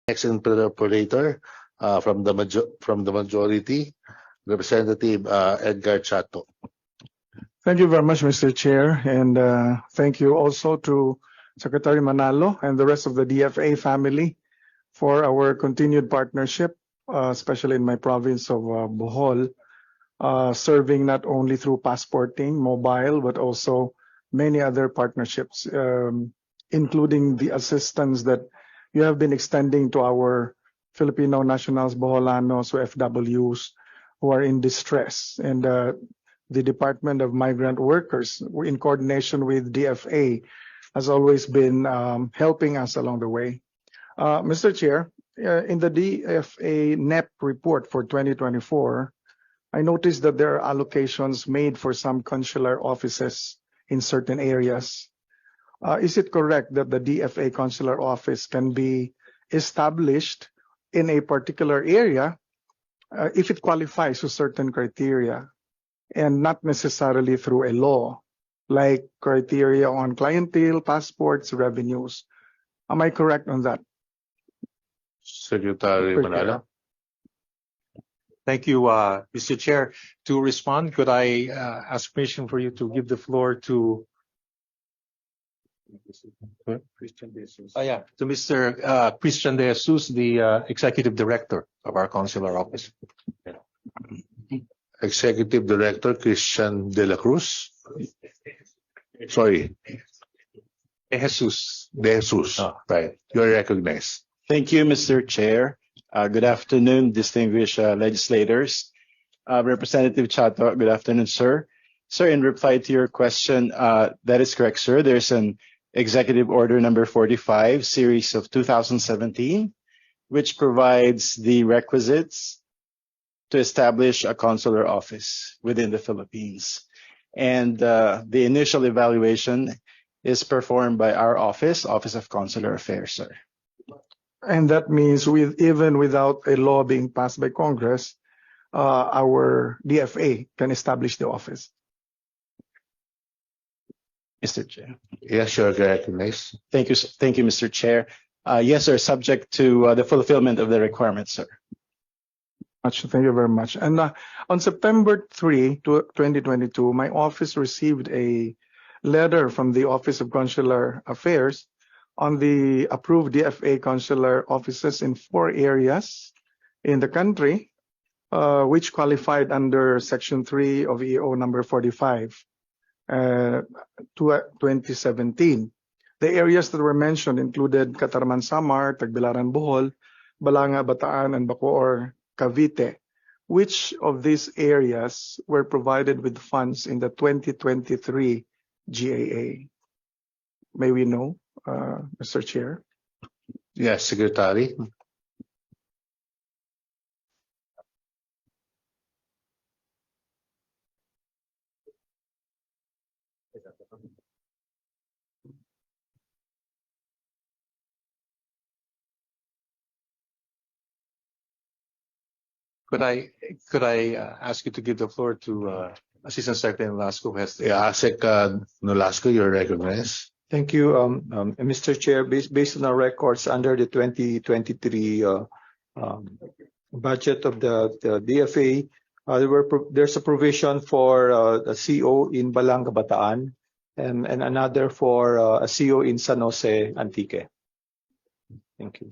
Next interpolator from the majority, Representative Edgar Chato. Thank you very much, Mr. Chair, and thank you also to Secretary Manalo and the rest of the DFA family for our continued partnership, especially in my province of Bohol, serving not only through passporting, mobile, but also many other partnerships, including the assistance that you have been extending to our Filipino nationals, Boholanos, OFWs who are in distress. And the Department of Migrant Workers, in coordination with DFA, has always been helping us along the way. Mr. Chair, in the DFA NEP report for 2024, I noticed that there are allocations made for some consular offices in certain areas. Is it correct that the DFA consular office can be established in a particular area if it qualifies to certain criteria and not necessarily through a law, like criteria on clientele, passports, revenues? Am I correct on that? Secretary Manalo. Thank you, Mr. Chair. To respond, could I ask permission for you to give the floor to Christian De Jesus? To Mr. Christian De Jesus, the Executive Director of our Consular Office. Executive Director Christian De La Cruz. Sorry. De Jesus. De Jesus. Right. You're recognized. Thank you, Mr. Chair. Good afternoon, distinguished legislators. Representative Chato, good afternoon, sir. Sir, in reply to your question, that is correct, sir. There's an Executive Order number 45, series of 2017, which provides the requisites to establish a consular office within the Philippines. And the initial evaluation is performed by our Office of Consular Affairs, sir. And that means even without a law being passed by Congress, our DFA can establish the office. Mr. Chair. Yes, you're recognized. Thank you, Mr. Chair. Yes, sir, subject to the fulfillment of the requirements, sir. Thank you very much. And on September 3, 2022, my office received a letter from the Office of Consular Affairs on the approved DFA consular offices in 4 areas in the country, which qualified under Section 3 of EO number 45, 2017. The areas that were mentioned included Catarman Samar, Tagbilaran Bohol, Balanga Bataan, and Bacoor Cavite. Which of these areas were provided with funds in the 2023 GAA? May we know, Mr. Chair? Yes, Secretary. Could I ask you to give the floor to Assistant Secretary Nolasco, who has the ASEC Nolasco, you're recognized. Thank you, Mr. Chair. Based on our records under the 2023 budget of the DFA, there's a provision for a CO in Balanga Bataan and another for a CO in San Jose Antique. Thank you.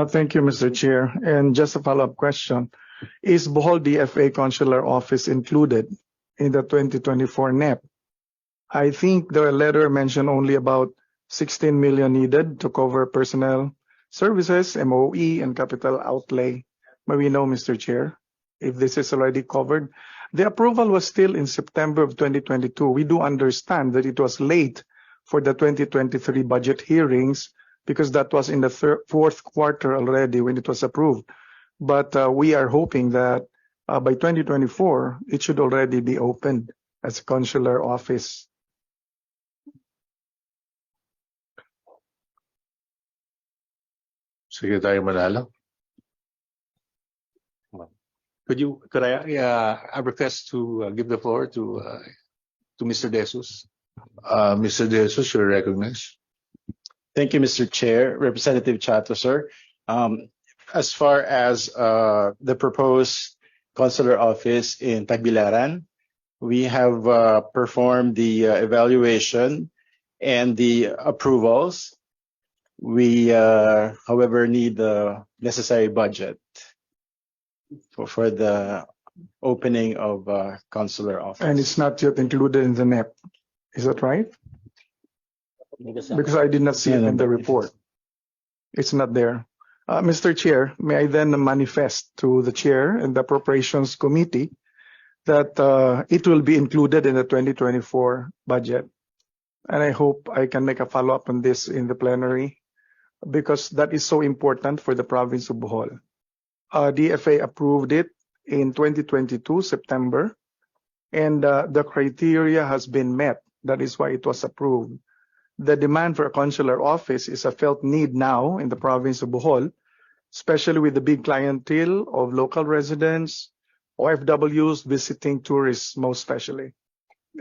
Thank you, Mr. Chair. And just a follow-up question. Is Bohol DFA Consular Office included in the 2024 NEP? I think the letter mentioned only about 16 million needed to cover personnel services, MOE, and capital outlay. May we know, Mr. Chair, if this is already covered? The approval was still in September of 2022. We do understand that it was late for the 2023 budget hearings because that was in the fourth quarter already when it was approved. But we are hoping that by 2024, it should already be opened as a consular office. Secretary Manalo. Could I request to give the floor to Mr. De Jesus? Mr. De Jesus, you're recognized. Thank you, Mr. Chair. Representative Chato, sir. as far as the proposed consular office in Tagbilaran, we have performed the evaluation and the approvals. We, however, need the necessary budget for the opening of consular office. And it's not yet included in the NEP. Is that right? Because I did not see it in the report. It's not there. Mr. Chair, may I then manifest to the Chair and the Appropriations Committee that it will be included in the 2024 budget. And I hope I can make a follow-up on this in the plenary because that is so important for the province of Bohol. DFA approved it in 2022, September, and the criteria has been met. That is why it was approved. The demand for a consular office is a felt need now in the province of Bohol, especially with the big clientele of local residents, OFWs, visiting tourists, most especially.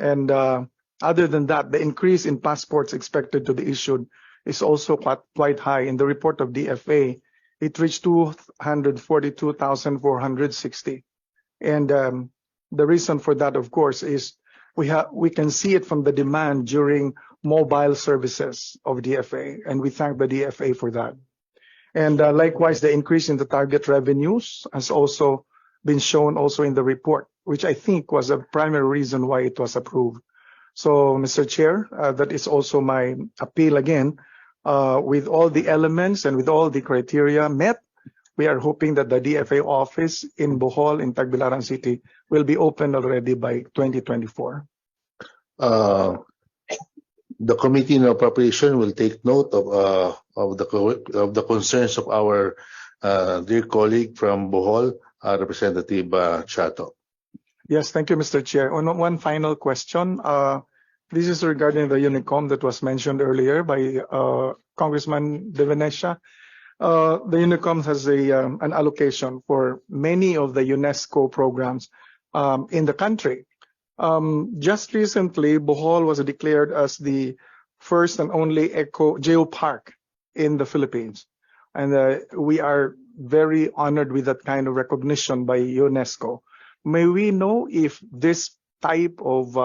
And other than that, the increase in passports expected to be issued is also quite high. In the report of DFA, it reached 242,460. And the reason for that, of course, is we can see it from the demand during mobile services of DFA, and we thank the DFA for that. And likewise, the increase in the target revenues has also been shown also in the report, which I think was a primary reason why it was approved. So, Mr. Chair, that is also my appeal again. With all the elements and with all the criteria met, we are hoping that the DFA office in Bohol, in Tagbilaran City, will be open already by 2024. The Committee on Appropriation will take note of the concerns of our dear colleague from Bohol, Representative Chato. Yes, thank you, Mr. Chair. One final question. This is regarding the Unicom that was mentioned earlier by Congressman De Venecia. The Unicom has an allocation for many of the UNESCO programs in the country. Just recently, Bohol was declared as the first and only geopark in the Philippines. And we are very honored with that kind of recognition by UNESCO. May we know if this type of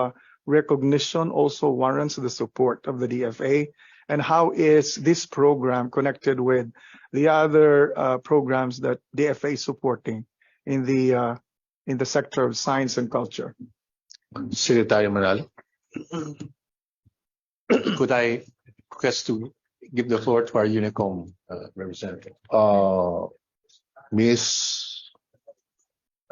recognition also warrants the support of the DFA? And how is this program connected with the other programs that DFA is supporting in the sector of science and culture? Secretary Manalo. Could I request to give the floor to our Unicom representative? Ms.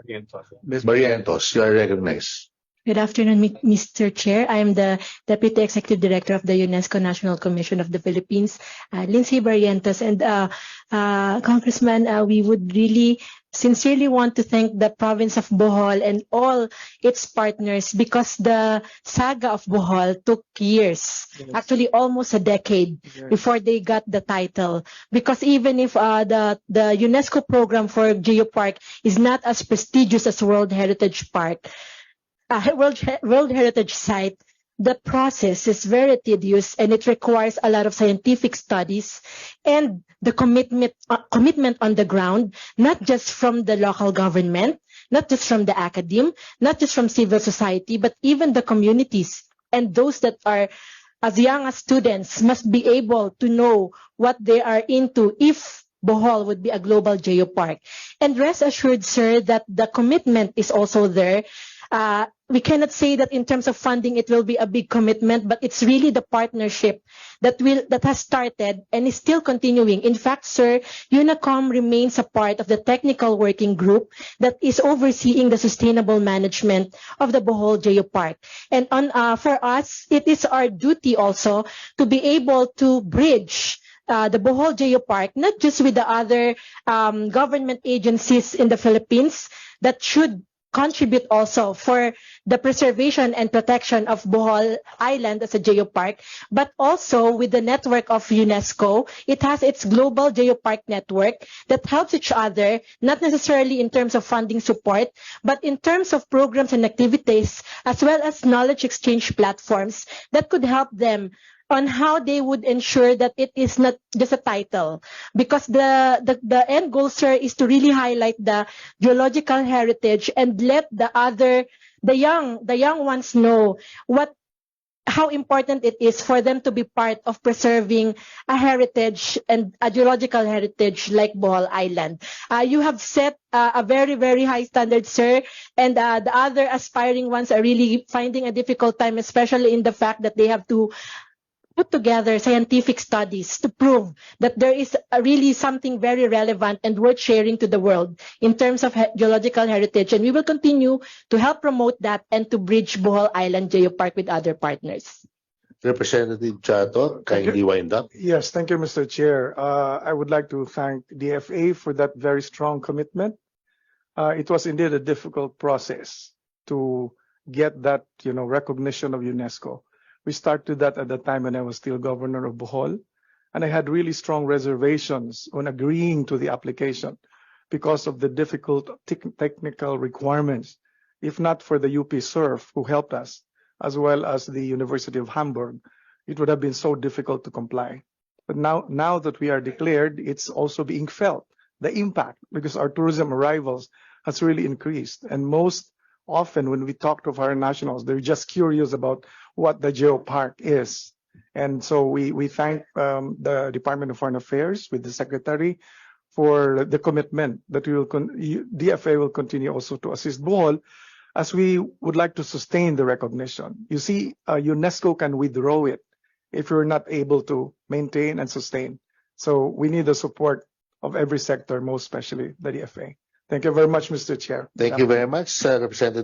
Barrientos, you are recognized. Good afternoon, Mr. Chair. I am the Deputy Executive Director of the UNESCO National Commission of the Philippines, Lindsay Barrientos. And Congressman, we would really sincerely want to thank the province of Bohol and all its partners because the saga of Bohol took years, actually almost a decade before they got the title. Because even if the UNESCO program for Geopark is not as prestigious as World Heritage Site, the process is very tedious and it requires a lot of scientific studies and the commitment on the ground, not just from the local government, not just from the academe, not just from civil society, but even the communities and those that are as young as students must be able to know what they are into if Bohol would be a global geopark. And rest assured, sir, that the commitment is also there. We cannot say that in terms of funding it will be a big commitment, but it's really the partnership that has started and is still continuing. In fact, sir, UNICOM remains a part of the technical working group that is overseeing the sustainable management of the Bohol Geopark. And for us, it is our duty also to be able to bridge the Bohol Geopark, not just with the other government agencies in the Philippines that should contribute also for the preservation and protection of Bohol Island as a geopark, but also with the network of UNESCO. It has its global geopark network that helps each other, not necessarily in terms of funding support, but in terms of programs and activities, as well as knowledge exchange platforms that could help them on how they would ensure that it is not just a title, because the end goal, sir, is to really highlight the geological heritage and let the young ones know how important it is for them to be part of preserving a heritage and a geological heritage like Bohol Island. You have set a very, very high standard, sir, and the other aspiring ones are really finding a difficult time, especially in the fact that they have to put together scientific studies to prove that there is really something very relevant and worth sharing to the world in terms of geological heritage. And we will continue to help promote that and to bridge Bohol Island Geopark with other partners. Representative Chato, kindly wind up. Yes, thank you, Mr. Chair. I would like to thank DFA for that very strong commitment. It was indeed a difficult process to get that, recognition of UNESCO. We started that at the time when I was still governor of Bohol, and I had really strong reservations on agreeing to the application because of the difficult technical requirements. If not for the UP SURF who helped us, as well as the University of Hamburg, it would have been so difficult to comply. But now that we are declared, it's also being felt, the impact, because our tourism arrivals has really increased. And most often when we talk to foreign nationals, they're just curious about what the geopark is. And so we thank the Department of Foreign Affairs with the Secretary for the commitment that DFA will continue also to assist Bohol as we would like to sustain the recognition. You see, UNESCO can withdraw it if you're not able to maintain and sustain. So we need the support of every sector, most especially the DFA. Thank you very much, Mr. Chair. Thank you very much, Representative.